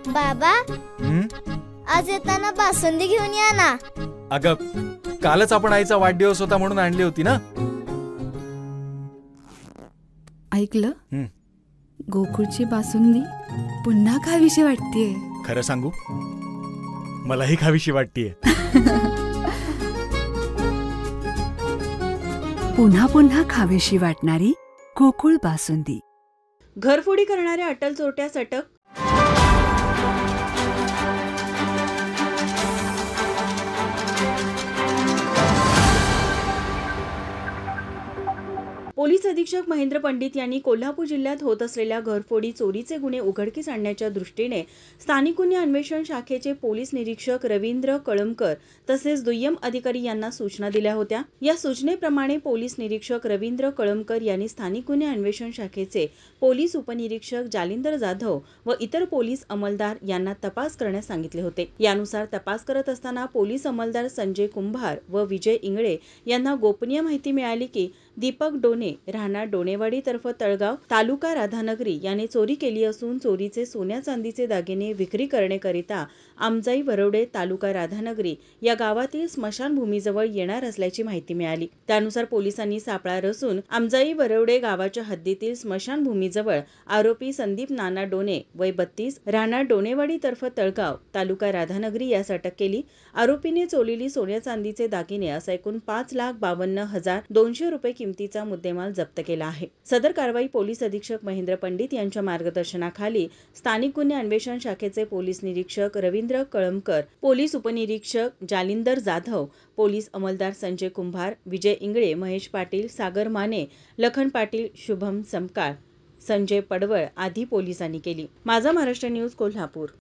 बाबा, हं? आज येताना बासुंदी घेऊन या ना. अगं, कालच आपण आईचा वाढदिवस होता म्हणून आणली होती ना. ऐकलं? हं. गोकुळची बासुंदी पुन्हा खावीशी वाटतेय. खरं सांगू, मलाही खावीशी वाटतीये. पुन्हा पुन्हा खावीशी वाटणारी गोकुळ बासुंदी. घरफोडी करणाऱ्या अटल चोरट्यास अटक. पोलीस अधीक्षक महेंद्र पंडित यांनी कोल्हापूर जिल्ह्यात होत असलेल्या घरफोडी चोरीचे गुन्हे उघडकीस आणण्याच्या दृष्टीने स्थानिक गुन्हे अन्वेषण शाखेचे पोलीस निरीक्षक रवींद्र कळमकर तसेच दुय्यम अधिकारी यांना सूचना दिल्या होत्या. या सूचनेप्रमाणे पोलीस निरीक्षक रवींद्र कळमकर यांनी स्थानिक गुन्हे अन्वेषण शाखेचे पोलीस उपनिरीक्षक जालिंदर जाधव व इतर पोलीस अंमलदार यांना तपास करण्यास सांगितले होते. यानुसार तपास करत असताना पोलीस अंमलदार संजय कुंभार व विजय इंगळे यांना गोपनीय माहिती मिळाली की दीपक डोने राहणार डोनेवाडी तर्फ तळगाव तालुका राधानगरी याने चोरी केली असून चोरीचे सोन्या चांदीचे दागिने विक्री करण्याकरिता आमजाई वरवडे तालुका राधानगरी या गावातील स्मशानभूमीजवळ येणार असल्याची माहिती मिळाली. त्यानुसार पोलिसांनी सापळा रचून आमजाई वरवडे गावाच्या हद्दीतील स्मशानभूमीजवळ आरोपी संदीप नाना डोने वय 32 राहणार डोनेवाडी तर्फ तळगाव तालुका राधानगरी यास अटक केली. आरोपीने चोरलेली सोन्या चांदीचे दागिने असा एकूण 5,52,200 रुपये किमतीचा मुद्देमाल जप्त केला आहे. सदर कारवाई पोलीस अधीक्षक महेंद्र पंडित यांच्या मार्गदर्शनाखाली स्थानिक गुन्हे अन्वेषण शाखेचे पोलीस निरीक्षक रवींद्र कळमकर, पोलीस उपनिरीक्षक जालिंदर जाधव, पोलीस अंमलदार संजय कुंभार, विजय इंगळे, महेश पाटील, सागर माने, लखन पाटील, शुभम समकाळ, संजय पडवळ आदी पोलिसांनी केली. माझा महाराष्ट्र न्यूज कोल्हापूर.